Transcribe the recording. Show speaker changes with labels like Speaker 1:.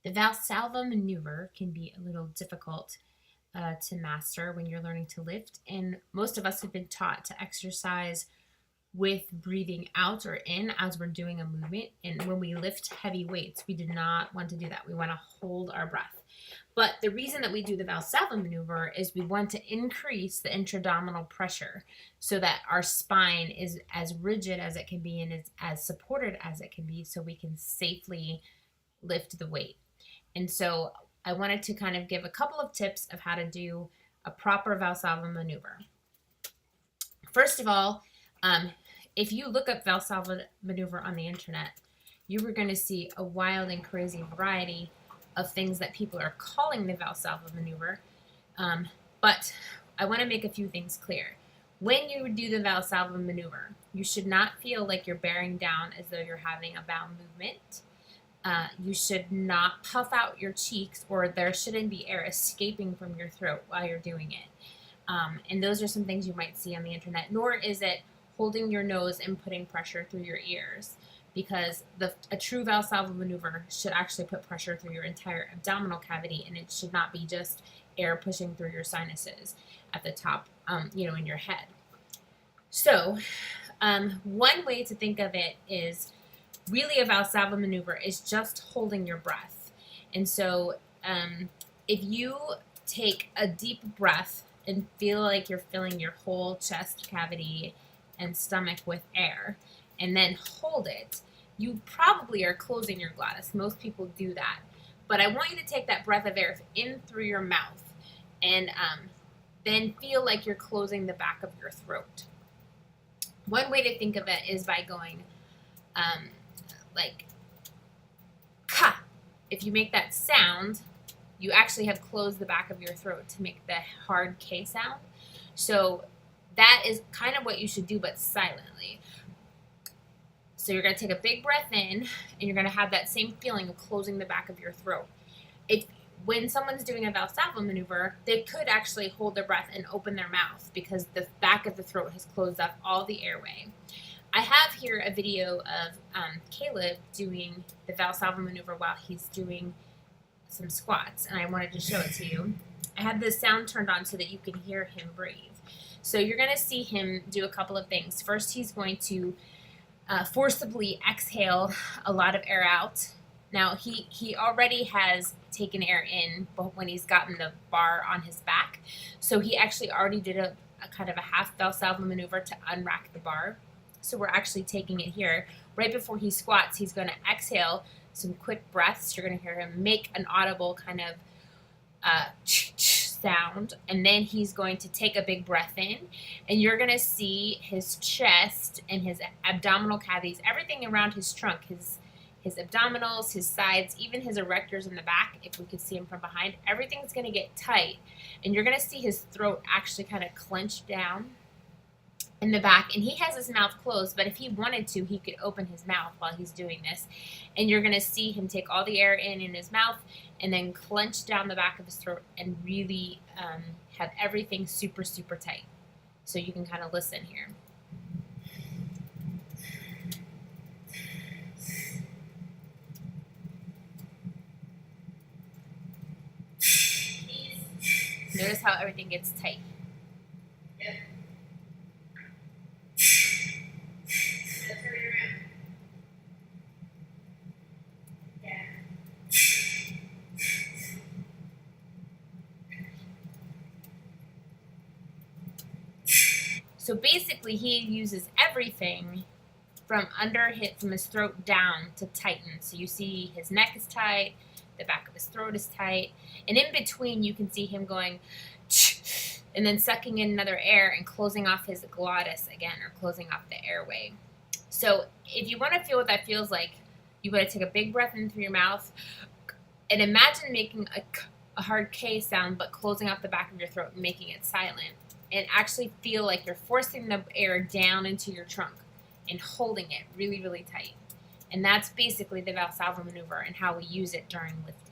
Speaker 1: The Valsalva maneuver can be a little difficult to master when you're learning to lift, and most of us have been taught to exercise with breathing out or in as we're doing a movement. And when we lift heavy weights, we do not want to do that. We want to hold our breath. But the reason that we do the Valsalva maneuver is we want to increase the intra-abdominal pressure so that our spine is as rigid as it can be and is as supported as it can be so we can safely lift the weight. And so I wanted to kind of give a couple of tips of how to do a proper Valsalva maneuver. First of all, if you look up Valsalva maneuver on the internet, you are going to see a wild and crazy variety of things that people are calling the Valsalva maneuver. But I want to make a few things clear. When you do the Valsalva maneuver, you should not feel like you're bearing down as though you're having a bowel movement. You should not puff out your cheeks, or there shouldn't be air escaping from your throat while you're doing it. And those are some things you might see on the internet. Nor is it holding your nose and putting pressure through your ears, because a true Valsalva maneuver should actually put pressure through your entire abdominal cavity, and it should not be just air pushing through your sinuses at the top, in your head. So one way to think of it is really a Valsalva maneuver is just holding your breath. And so if you take a deep breath and feel like you're filling your whole chest cavity and stomach with air, and then hold it, you probably are closing your glottis. Most people do that. But I want you to take that breath of air in through your mouth and then feel like you're closing the back of your throat. One way to think of it is by going like ka. If you make that sound, you actually have closed the back of your throat to make the hard K sound. So that is kind of what you should do, but silently. So you're going to take a big breath in, and you're going to have that same feeling of closing the back of your throat. When someone's doing a Valsalva maneuver, they could actually hold their breath and open their mouth because the back of the throat has closed up all the airway. I have here a video of Caleb doing the Valsalva maneuver while he's doing some squats, and I wanted to show it to you. I have the sound turned on so that you can hear him breathe. So you're going to see him do a couple of things. First, he's going to forcibly exhale a lot of air out. Now, he already has taken air in when he's gotten the bar on his back. So he actually already did a kind of a half Valsalva maneuver to unrack the bar. So we're actually taking it here. Right before he squats, he's going to exhale some quick breaths. You're going to hear him make an audible kind of sound, and then he's going to take a big breath in, and you're going to see his chest and his abdominal cavities, everything around his trunk, his abdominals, his sides, even his erectors in the back, if we could see him from behind, everything's going to get tight, and you're going to see his throat actually kind of clench down in the back, and he has his mouth closed, but if he wanted to, he could open his mouth while he's doing this, and you're going to see him take all the air in his mouth and then clench down the back of his throat and really have everything super, super tight. So you can kind of listen here. Notice how everything gets tight. Yep. So basically, he uses everything from from his throat down to tighten. So you see his neck is tight, the back of his throat is tight, and in between you can see him going and then sucking in another air and closing off his glottis again, or closing off the airway. So if you want to feel what that feels like, you want to take a big breath in through your mouth and imagine making a hard K sound, but closing off the back of your throat and making it silent. And actually feel like you're forcing the air down into your trunk and holding it really, really tight. And that's basically the Valsalva maneuver and how we use it during lifting.